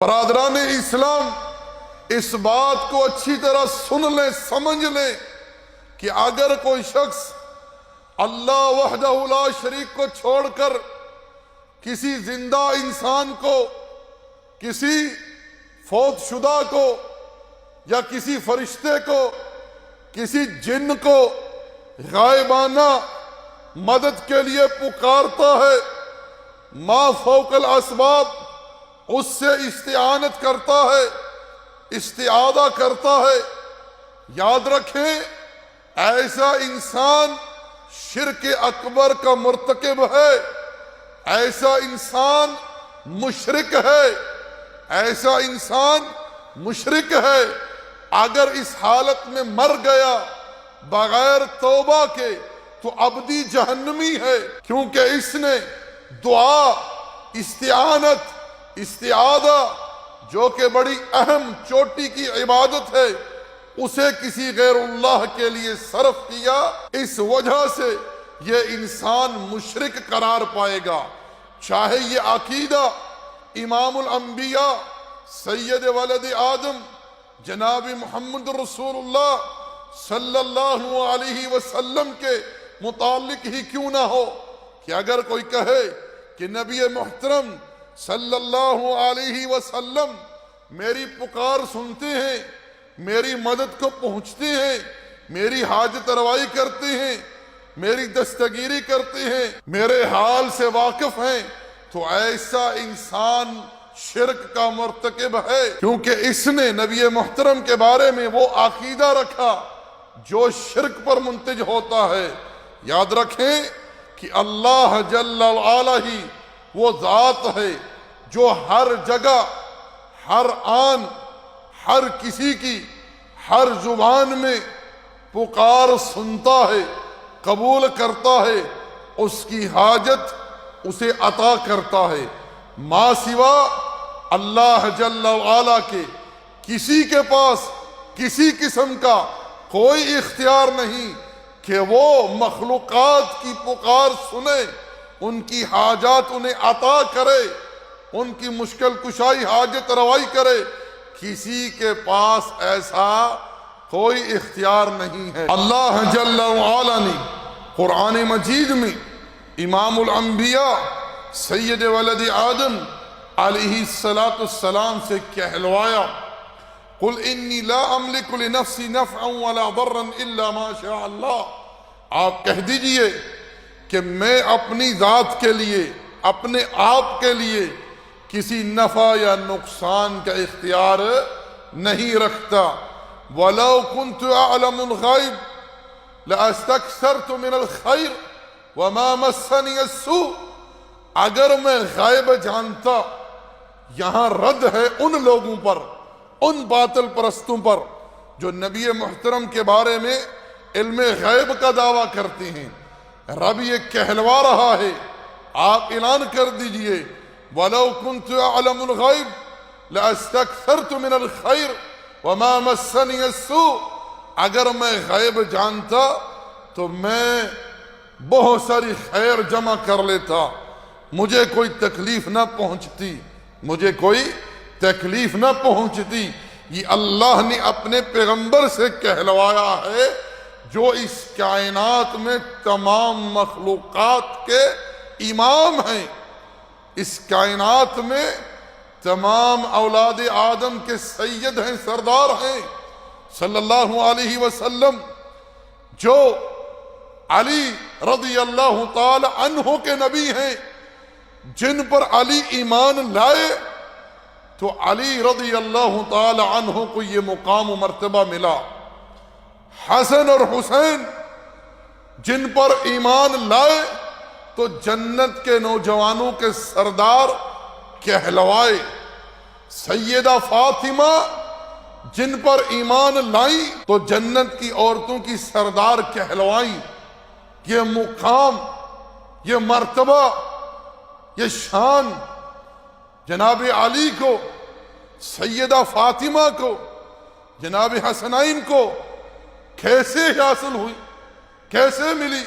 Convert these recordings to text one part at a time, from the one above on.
برادران اسلام، اس بات کو اچھی طرح سن لیں، سمجھ لیں کہ اگر کوئی شخص اللہ وحدہ لا شریک کو چھوڑ کر کسی زندہ انسان کو، کسی فوت شدہ کو، یا کسی فرشتے کو، کسی جن کو غائبانہ مدد کے لیے پکارتا ہے، ما فوق الاسباب، اس سے استعانت کرتا ہے، استعاذہ کرتا ہے، یاد رکھیں ایسا انسان شرک اکبر کا مرتکب ہے، ایسا انسان مشرک ہے، ایسا انسان مشرک ہے۔ اگر اس حالت میں مر گیا بغیر توبہ کے تو ابدی جہنمی ہے، کیونکہ اس نے دعا، استعانت، استعاذہ جو کہ بڑی اہم چوٹی کی عبادت ہے، اسے کسی غیر اللہ کے لیے صرف کیا۔ اس وجہ سے یہ انسان مشرک قرار پائے گا، چاہے یہ عقیدہ امام الانبیاء سید ولد آدم جناب محمد رسول اللہ صلی اللہ علیہ وسلم کے متعلق ہی کیوں نہ ہو، کہ اگر کوئی کہے کہ نبی محترم صلی اللہ علیہ وسلم میری پکار سنتے ہیں، میری مدد کو پہنچتے ہیں، میری حاجت روائی کرتے ہیں، میری دستگیری کرتے ہیں، میرے حال سے واقف ہیں، تو ایسا انسان شرک کا مرتکب ہے، کیونکہ اس نے نبی محترم کے بارے میں وہ عقیدہ رکھا جو شرک پر منتج ہوتا ہے۔ یاد رکھیں کہ اللہ جل وعلا ہی وہ ذات ہے جو ہر جگہ، ہر آن، ہر کسی کی، ہر زبان میں پکار سنتا ہے، قبول کرتا ہے، اس کی حاجت اسے عطا کرتا ہے۔ ما سوا اللہ جل وعلا کے کسی کے پاس کسی قسم کا کوئی اختیار نہیں کہ وہ مخلوقات کی پکار سنے، ان کی حاجات انہیں عطا کرے، ان کی مشکل کشائی حاجت روائی کرے۔ کسی کے پاس ایسا کوئی اختیار نہیں ہے۔ اللہ جل وعلا نے قرآن مجید میں امام الانبیاء سید ولد آدم علیہ السلام سے کہلوایا، قل انی لا املک لنفسی نفعا ولا ضرا الا ما شاء اللہ، آپ کہہ دیجئے کہ میں اپنی ذات کے لیے، اپنے آپ کے لیے کسی نفع یا نقصان کا اختیار نہیں رکھتا۔ وَلَوْ كُنْتُ أَعْلَمُ الْغَيْبِ لَأَسْتَكْثَرْتُ مِنَ الْخَيْرِ وَمَا مَسَّنِيَ السُّوءُ، اگر میں غیب جانتا، یہاں رد ہے ان لوگوں پر، ان باطل پرستوں پر جو نبی محترم کے بارے میں علم غیب کا دعویٰ کرتے ہیں۔ رب یہ کہلوا رہا ہے، آپ اعلان کر دیجئے وَلَوْ كُنْتُ أَعْلَمُ الْغَيْبِ لَأَسْتَكْثَرْتُ مِنَ الْخَيْرِ وَمَا مَسَّنِيَ السُّوءُ، اگر میں غیب جانتا تو میں بہت ساری خیر جمع کر لیتا، مجھے کوئی تکلیف نہ پہنچتی، مجھے کوئی تکلیف نہ پہنچتی۔ یہ اللہ نے اپنے پیغمبر سے کہلوایا ہے جو اس کائنات میں تمام مخلوقات کے امام ہیں، اس کائنات میں تمام اولاد آدم کے سید ہیں، سردار ہیں صلی اللہ علیہ وسلم، جو علی رضی اللہ تعالی عنہ کے نبی ہیں، جن پر علی ایمان لائے تو علی رضی اللہ تعالی عنہ کو یہ مقام و مرتبہ ملا۔ حسن اور حسین جن پر ایمان لائے تو جنت کے نوجوانوں کے سردار کہلوائے۔ سیدہ فاطمہ جن پر ایمان لائی تو جنت کی عورتوں کی سردار کہلوائیں۔ یہ مقام، یہ مرتبہ، یہ شان جناب علی کو، سیدہ فاطمہ کو، جناب حسنین کو کیسے حاصل ہوئی، کیسے ملی؟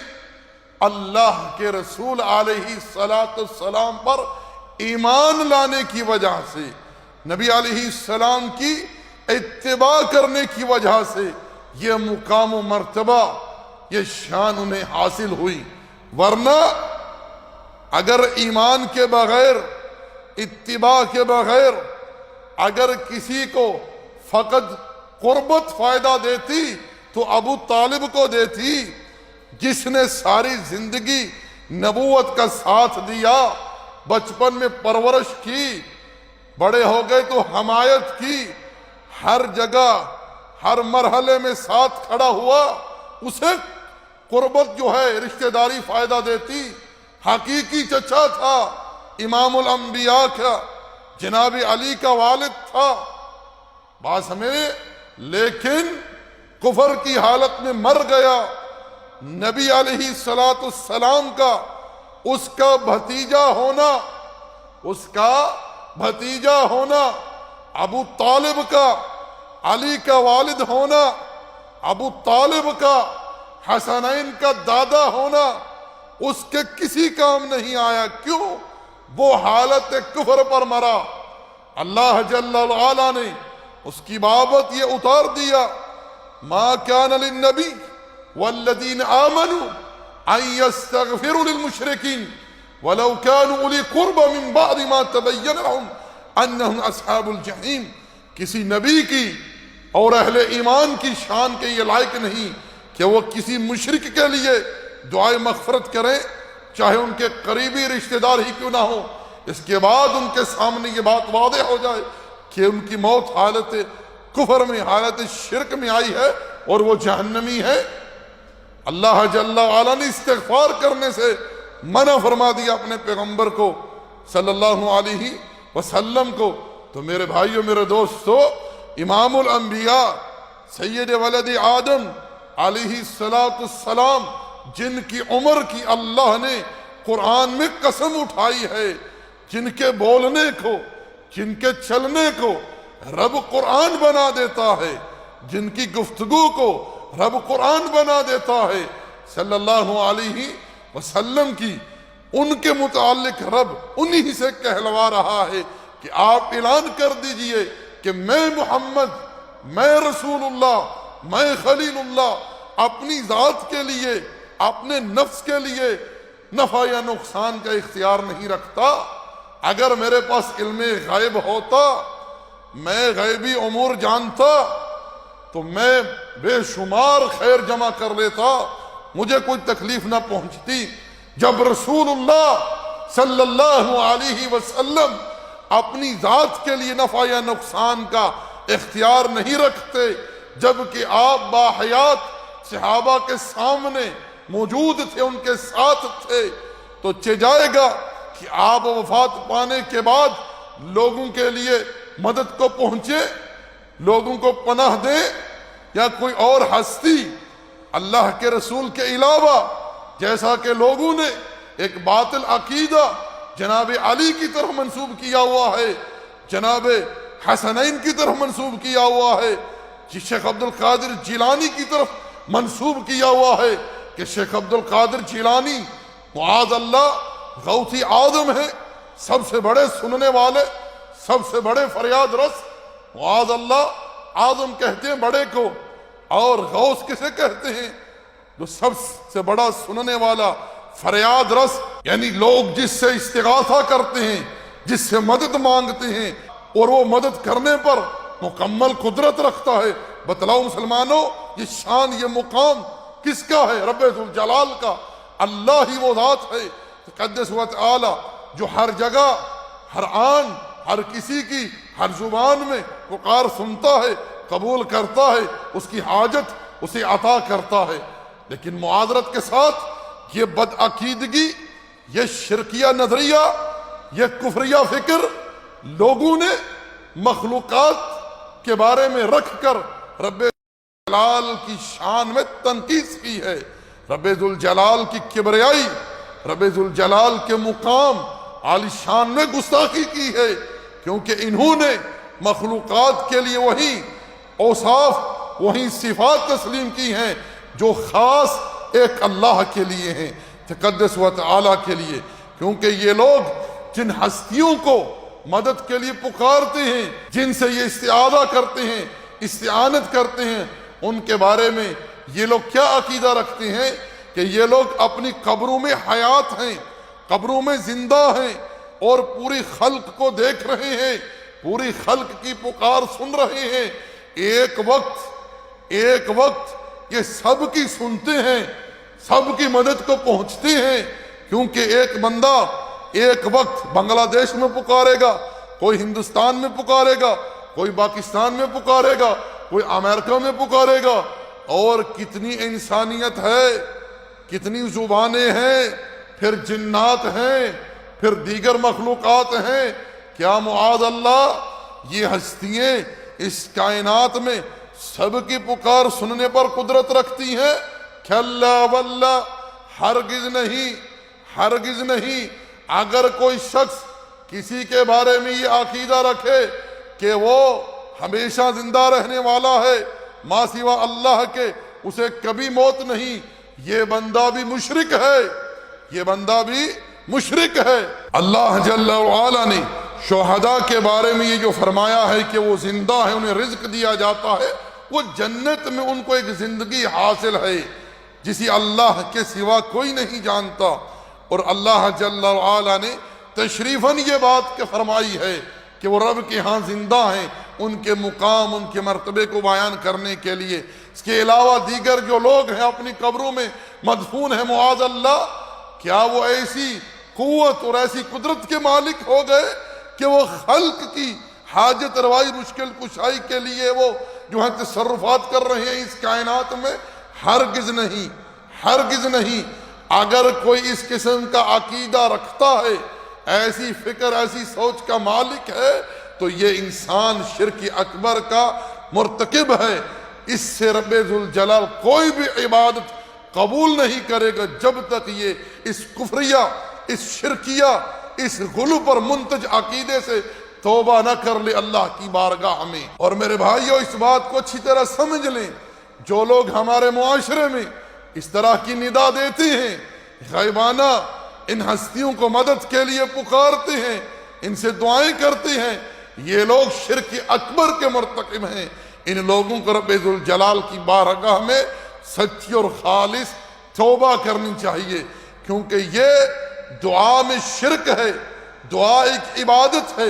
اللہ کے رسول علیہ السلام پر ایمان لانے کی وجہ سے، نبی علیہ السلام کی اتباع کرنے کی وجہ سے یہ مقام و مرتبہ، یہ شان انہیں حاصل ہوئی، ورنہ اگر ایمان کے بغیر، اتباع کے بغیر اگر کسی کو فقط قربت فائدہ دیتی تو ابو طالب کو دیتی، جس نے ساری زندگی نبوت کا ساتھ دیا، بچپن میں پرورش کی، بڑے ہو گئے تو حمایت کی، ہر جگہ ہر مرحلے میں ساتھ کھڑا ہوا، اسے قربت جو ہے رشتہ داری فائدہ دیتی۔ حقیقی چچا تھا، امام الانبیاء کا، جناب علی کا والد تھا، بات سمجھے، لیکن کفر کی حالت میں مر گیا۔ نبی علیہ السلام کا اس کا بھتیجا ہونا، ابو طالب کا علی کا والد ہونا، ابو طالب کا حسنین کا دادا ہونا، اس کے کسی کام نہیں آیا۔ کیوں؟ وہ حالت کفر پر مرا۔ اللہ جل وعلا نے اس کی بابت یہ اتار دیا، ما کان للنبی والذین آمنوا ان یستغفروا للمشرکین ولو كانوا اولی قربى من بعد ما تبین لهم انہم اصحاب الجحیم۔ کسی نبی کی اور اہل ایمان کی شان کے یہ لائق نہیں کہ وہ کسی مشرک کے لیے دعائے مغفرت کریں، چاہے ان کے قریبی رشتہ دار ہی کیوں نہ ہو۔ اس کے بعد ان کے سامنے یہ بات واضح ہو جائے کہ ان کی موت حالت کفر میں، حالت شرک میں آئی ہے اور وہ جہنمی ہے۔ اللہ جل وعلا نے استغفار کرنے سے منع فرما دیا اپنے پیغمبر کو صلی اللہ علیہ وسلم کو۔ تو میرے بھائیوں، میرے دوستو، امام الانبیاء سید ولد آدم علیہ السلام، جن کی عمر کی اللہ نے قرآن میں قسم اٹھائی ہے، جن کے بولنے کو، جن کے چلنے کو رب قرآن بنا دیتا ہے، جن کی گفتگو کو رب قرآن بنا دیتا ہے، صلی اللہ علیہ وسلم کی، ان کے متعلق رب انہی سے کہلوا رہا ہے کہ آپ اعلان کر دیجئے کہ میں محمد، میں رسول اللہ، میں خلیل اللہ، اپنی ذات کے لیے، اپنے نفس کے لیے نفع یا نقصان کا اختیار نہیں رکھتا۔ اگر میرے پاس علم غیب ہوتا، میں غیبی امور جانتا، تو میں بے شمار خیر جمع کر لیتا، مجھے کوئی تکلیف نہ پہنچتی۔ جب رسول اللہ صلی اللہ علیہ وسلم اپنی ذات کے لیے نفع یا نقصان کا اختیار نہیں رکھتے، جبکہ آپ باحیات صحابہ کے سامنے موجود تھے، ان کے ساتھ تھے، تو جائے گا کہ آپ وفات پانے کے بعد لوگوں کے لیے مدد کو پہنچے، لوگوں کو پناہ دیں، یا کوئی اور ہستی اللہ کے رسول کے علاوہ، جیسا کہ لوگوں نے ایک باطل عقیدہ جناب علی کی طرف منسوب کیا ہوا ہے، جناب حسنین کی طرف منسوب کیا ہوا ہے، شیخ عبد القادر جیلانی کی طرف منسوب کیا ہوا ہے کہ شیخ عبد القادر جیلانی معاذ اللہ غوثی اعظم ہیں، سب سے بڑے سننے والے، سب سے بڑے فریاد رس، معاذ اللہ اعظم کہتے ہیں بڑے کو، اور غوث کسے کہتے ہیں؟ جو سب سے بڑا سننے والا، فریاد رس، یعنی لوگ جس سے استغاثہ کرتے ہیں، جس سے مدد مانگتے ہیں اور وہ مدد کرنے پر مکمل قدرت رکھتا ہے۔ بتلاؤ مسلمانوں، یہ شان، یہ مقام کس کا ہے؟ رب ذوالجلال کا۔ اللہ ہی وہ ذات ہے تقدس و تعالی جو ہر جگہ، ہر آن، ہر کسی کی ہر زبان میں پکار سنتا ہے، قبول کرتا ہے، اس کی حاجت اسے عطا کرتا ہے۔ لیکن معاذرت کے ساتھ یہ بدعقیدگی، یہ شرکیہ نظریہ، یہ کفریہ فکر لوگوں نے مخلوقات کے بارے میں رکھ کر رب ذوالجلال کی شان میں تنقیص کی ہے، رب ذوالجلال کی کبریائی، رب ذوالجلال کے مقام عالی شان میں گستاخی کی ہے، کیونکہ انہوں نے مخلوقات کے لیے وہی اوصاف، وہی صفات تسلیم کی ہیں جو خاص ایک اللہ کے لیے ہیں، تقدس و تعالی کے لیے۔ کیونکہ یہ لوگ جن ہستیوں کو مدد کے لیے پکارتے ہیں، جن سے یہ استعاذہ کرتے ہیں، استعانت کرتے ہیں، ان کے بارے میں یہ لوگ کیا عقیدہ رکھتے ہیں کہ یہ لوگ اپنی قبروں میں حیات ہیں، قبروں میں زندہ ہیں، اور پوری خلق کو دیکھ رہے ہیں، پوری خلق کی پکار سن رہے ہیں۔ ایک وقت یہ سب کی سنتے ہیں، سب کی مدد کو پہنچتے ہیں، کیونکہ ایک بندہ ایک وقت بنگلہ دیش میں پکارے گا، کوئی ہندوستان میں پکارے گا، کوئی پاکستان میں پکارے گا، کوئی امریکہ میں پکارے گا۔ اور کتنی انسانیت ہے، کتنی زبانیں ہیں، پھر جنات ہیں، پھر دیگر مخلوقات ہیں۔ کیا معاذ اللہ یہ ہستیاں اس کائنات میں سب کی پکار سننے پر قدرت رکھتی ہیں؟ کھلا واللہ، ہرگز نہیں، ہرگز نہیں۔ اگر کوئی شخص کسی کے بارے میں یہ عقیدہ رکھے کہ وہ ہمیشہ زندہ رہنے والا ہے ما سوا اللہ کے، اسے کبھی موت نہیں، یہ بندہ بھی مشرک ہے، یہ بندہ بھی مشرک ہے۔ اللہ جل وعلا نے شہداء کے بارے میں یہ جو فرمایا ہے کہ وہ زندہ ہے، انہیں رزق دیا جاتا ہے، وہ جنت میں ان کو ایک زندگی حاصل ہے جسے اللہ کے سوا کوئی نہیں جانتا۔ اور اللہ جل وعلا نے تشریفاً یہ بات کہ فرمائی ہے کہ وہ رب کے ہاں زندہ ہیں، ان کے مقام، ان کے مرتبے کو بیان کرنے کے لیے۔ اس کے علاوہ دیگر جو لوگ ہیں اپنی قبروں میں مدفون ہیں، معاذ اللہ، کیا وہ ایسی قوت اور ایسی قدرت کے مالک ہو گئے کہ وہ خلق کی حاجت روائی، مشکل کشائی کے لیے وہ جو ہے تصرفات کر رہے ہیں اس کائنات میں؟ ہرگز نہیں، ہرگز نہیں۔ اگر کوئی اس قسم کا عقیدہ رکھتا ہے، ایسی فکر، ایسی سوچ کا مالک ہے، تو یہ انسان شرک اکبر کا مرتکب ہے۔ اس سے رب ذوالجلال کوئی بھی عبادت قبول نہیں کرے گا جب تک یہ اس کفریہ، اس شرکیہ، اس غلو پر منتج عقیدے سے توبہ نہ کر لے اللہ کی بارگاہ میں۔ اور میرے بھائیو، اس بات کو اچھی طرح سمجھ لیں، جو لوگ ہمارے معاشرے میں اس طرح کی ندا دیتے ہیں، غیبانہ ان ہستیوں کو مدد کے لیے پکارتے ہیں، ان سے دعائیں کرتے ہیں، یہ لوگ شرک اکبر کے مرتکب ہیں۔ ان لوگوں کو رب ذوالجلال کی بارگاہ میں سچی اور خالص توبہ کرنی چاہیے، کیونکہ یہ دعا میں شرک ہے۔ دعا ایک عبادت ہے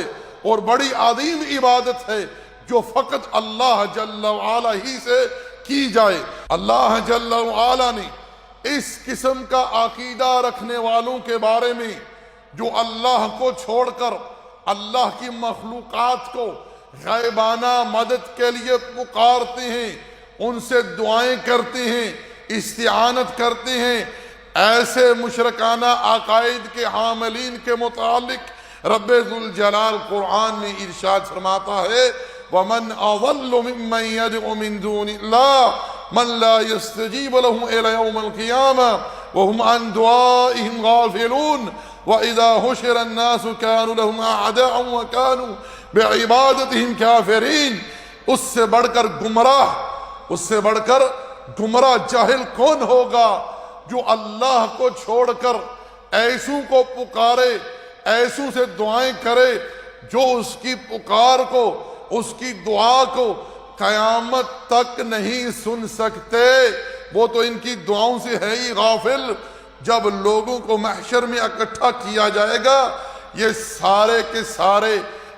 اور بڑی عظیم عبادت ہے جو فقط اللہ جل وعلا ہی سے کی جائے۔ اللہ جل وعلا نے اس قسم کا عقیدہ رکھنے والوں کے بارے میں جو اللہ کو چھوڑ کر اللہ کی مخلوقات کو غیبانہ مدد کے لیے پکارتے ہیں، ان سے دعائیں کرتے ہیں، استعانت کرتے ہیں، ایسے مشرکانہ عقائد کے حاملین کے متعلق رب ذوالجلال قرآن میں ارشاد فرماتا ہے وَمَنْ أَضَلُّ مِمَّنْ يَدْعُ مِن دُونِ اللَّهِ مَنْ لَا يَسْتَجِيبُ لَهُ إِلَى يَوْمِ الْقِيَامَةِ وَهُمْ عَنْ دُعَائِهِمْ غَافِلُونَ وَإِذَا حُشِرَ النَّاسُ كَانُوا لَهُمْ أَعْدَاءً وَكَانُوا بِعِبَادَتِهِمْ كَافِرِينَ۔ اس سے بڑھ کر گمراہ، اس سے بڑھ کر گمراہ جاہل کون ہوگا جو اللہ کو چھوڑ کر ایسوں کو پکارے، ایسوں سے دعائیں کرے جو اس کی پکار کو، اس کی دعا کو قیامت تک نہیں سن سکتے۔ وہ تو ان کی دعاؤں سے ہے ہی غافل۔ جب لوگوں کو محشر میں اکٹھا کیا جائے گا، یہ سارے کے سارے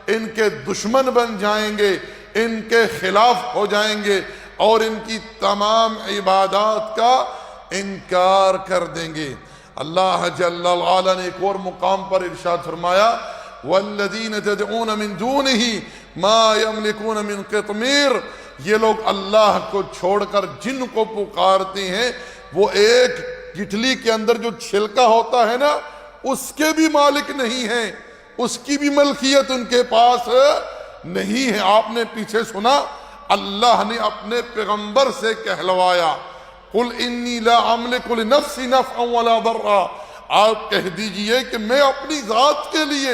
ان کے دشمن بن جائیں گے، ان کے خلاف ہو جائیں گے اور ان کی تمام عبادات کا انکار کر دیں گے۔ اللہ جل وعلا نے ایک اور مقام پر ارشاد فرمایا وَالَّذِينَ تَدْعُونَ مِن دُونِهِ مَا يَمْلِكُونَ مِن قِطْمِيرٍ۔ یہ لوگ اللہ کو چھوڑ کر جن کو پکارتے ہیں وہ ایک گٹھلی کے اندر جو چھلکا ہوتا ہے نا، اس کے بھی مالک نہیں ہیں، اس کی بھی ملکیت ان کے پاس نہیں ہے۔ آپ نے پیچھے سنا اللہ نے اپنے پیغمبر سے کہلوایا قُلْ إِنِّي لَا أَمْلِكُ لِنَفْسِي نَفْعًا وَلَا ضَرًّا، آپ کہہ دیجئے کہ میں اپنی ذات کے لیے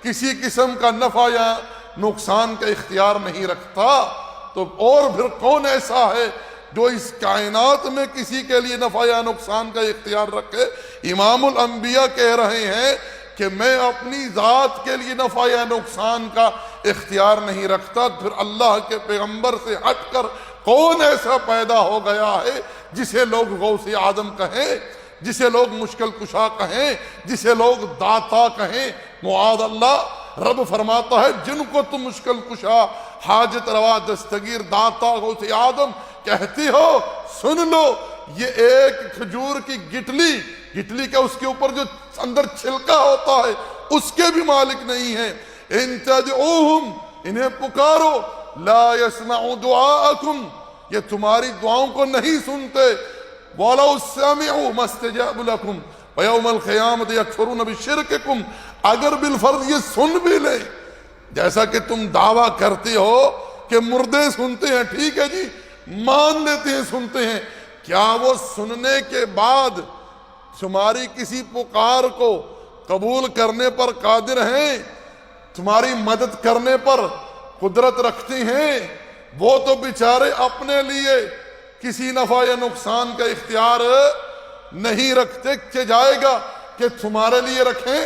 کسی قسم کا نفع یا نقصان کا اختیار نہیں رکھتا، تو اور پھر کون ایسا ہے جو اس کائنات میں کسی کے لیے نفع یا نقصان کا اختیار رکھے؟ امام الانبیاء کہہ رہے ہیں کہ میں اپنی ذات کے لیے نفع یا نقصان کا اختیار نہیں رکھتا، پھر اللہ کے پیغمبر سے ہٹ کر کون ایسا پیدا ہو گیا ہے جسے لوگ غوث اعظم کہیں، جسے لوگ مشکل کشا کہیں، جسے لوگ داتا کہیں؟ معاذ اللہ۔ رب فرماتا ہے جن کو تم مشکل کشا، حاجت روا، دستگیر، داتا، غوث اعظم کہتی ہو، سن لو، یہ ایک کھجور کی گٹلی کا اس کے اوپر جو اندر چھلکا ہوتا ہے اس کے بھی مالک نہیں ہیں۔ ان تدعوہم، انہیں پکارو، لا يسمعوا دعاءکم، یہ تمہاری دعاؤں کو نہیں سنتے، وَلَوْ سَمِعُوا مَا اسْتَجَابُوا لَكُمْ وَيَوْمَ الْقِيَامَةِ يَكْفُرُونَ بِشِرْكِكُمْ، اگر بالفرض یہ سن بھی لیں، جیسا کہ تم دعویٰ کرتے ہو کہ مردے سنتے ہیں، ٹھیک ہے جی، مان لیتے ہیں سنتے ہیں، کیا وہ سننے کے بعد تمہاری کسی پکار کو قبول کرنے پر قادر ہیں؟ تمہاری مدد کرنے پر قدرت رکھتے ہیں؟ وہ تو بیچارے اپنے لیے کسی نفع یا نقصان کا اختیار نہیں رکھتے، کہ جائے گا کہ تمہارے لیے رکھیں،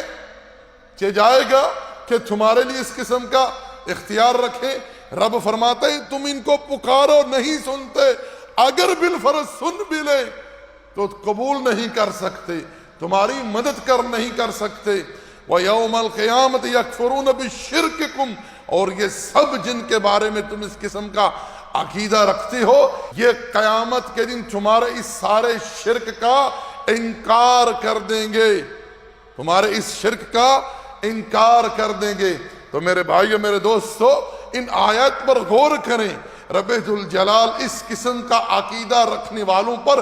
کہ جائے گا کہ تمہارے لیے اس قسم کا اختیار رکھیں؟ رب فرماتے ہیں تم ان کو پکارو، نہیں سنتے، اگر بالفرض سن بھی لیں تو قبول نہیں کر سکتے، تمہاری مدد نہیں کر سکتے۔ وَيَوْمَ الْقِيَامَةِ يَكْفُرُونَ بِشِرْكِكُمْ، اور یہ سب جن کے بارے میں تم اس قسم کا عقیدہ رکھتے ہو، یہ قیامت کے دن تمہارے اس سارے شرک کا انکار کر دیں گے، تمہارے اس شرک کا انکار کر دیں گے۔ تو میرے بھائیو، میرے دوستو، ان آیات پر غور کریں۔ رب ذوالجلال اس قسم کا عقیدہ رکھنے والوں پر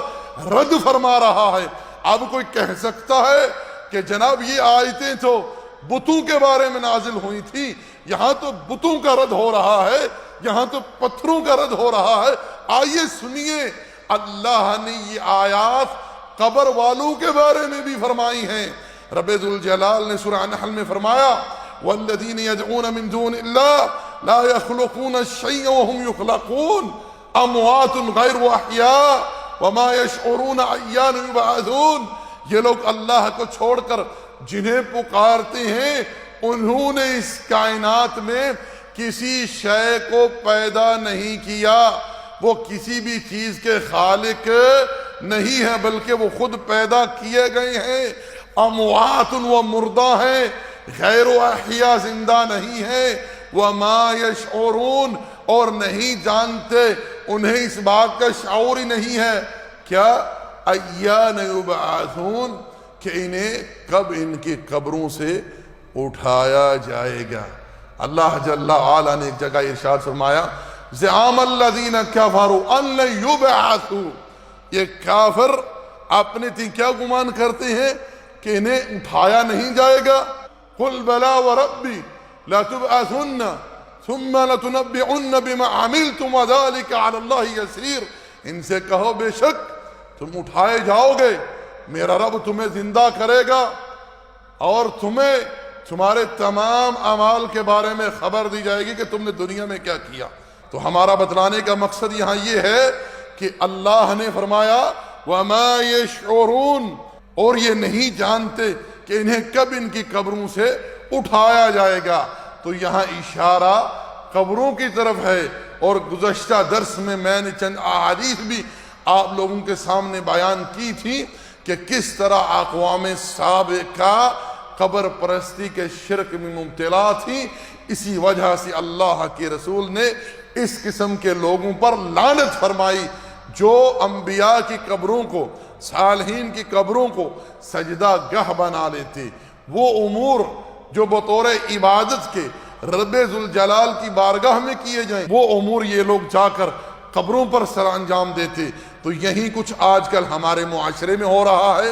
رد فرما رہا ہے۔ اب کوئی کہہ سکتا ہے کہ جناب یہ آیتیں تو بتوں کے بارے میں نازل ہوئی تھی، یہاں تو بتوں کا رد ہو رہا ہے، یہاں تو پتھروں کا رد ہو رہا ہے۔ آئیے سنیے، اللہ نے یہ آیات قبر والوں کے بارے میں بھی فرمائی ہیں۔ رب ذوالجلال نے سورہ نحل میں فرمایا والذین یدعون من دون اللہ لا يخلقون شیئا وهم یخلقون اموات غیر احیاء وما یشعرون ایان یبعثون، یہ لوگ اللہ کو چھوڑ کر جنہیں پکارتے ہیں انہوں نے اس کائنات میں کسی شے کو پیدا نہیں کیا، وہ کسی بھی چیز کے خالق نہیں ہے بلکہ وہ خود پیدا کیے گئے ہیں۔ اموات، وہ مردہ ہیں، غیر احیاء، زندہ نہیں ہیں، وما یشعرون، اور نہیں جانتے، انہیں اس بات کا شعور ہی نہیں ہے، کیا ایان یبعثون، کہ انہیں کب ان کی قبروں سے اٹھایا جائے گا۔ اللہ جل وعلا نے ایک جگہ ارشاد فرمایا زعم الذین کفروا ان لن یبعثوا، یہ کافر اپنے تھی کیا گمان کرتے ہیں کہ انہیں اٹھایا نہیں جائے گا؟ قل بلا وربی لتبعثن ثم لتنبئن بما عملتم وذلك علی اللہ یسیر، ان سے کہو بے شک تم اٹھائے جاؤ گے، میرا رب تمہیں زندہ کرے گا اور تمہیں تمہارے تمام اعمال کے بارے میں خبر دی جائے گی کہ تم نے دنیا میں کیا کیا۔ تو ہمارا بتلانے کا مقصد یہاں یہ ہے کہ اللہ نے فرمایا وَمَا يَشْعُرُونَ، اور یہ نہیں جانتے کہ انہیں کب ان کی قبروں سے اٹھایا جائے گا۔ تو یہاں اشارہ قبروں کی طرف ہے، اور گزشتہ درس میں نے چند احادیث بھی آپ لوگوں کے سامنے بیان کی تھی کہ کس طرح اقوام سابقہ قبر پرستی کے شرک میں مبتلا تھی، اسی وجہ سے اللہ کے رسول نے اس قسم کے لوگوں پر لعنت فرمائی جو انبیاء کی قبروں کو، صالحین کی قبروں کو سجدہ گاہ بنا لیتے۔ وہ امور جو بطور عبادت کے رب ذوالجلال کی بارگاہ میں کیے جائیں، وہ امور یہ لوگ جا کر قبروں پر سر انجام دیتے۔ تو یہی کچھ آج کل ہمارے معاشرے میں ہو رہا ہے۔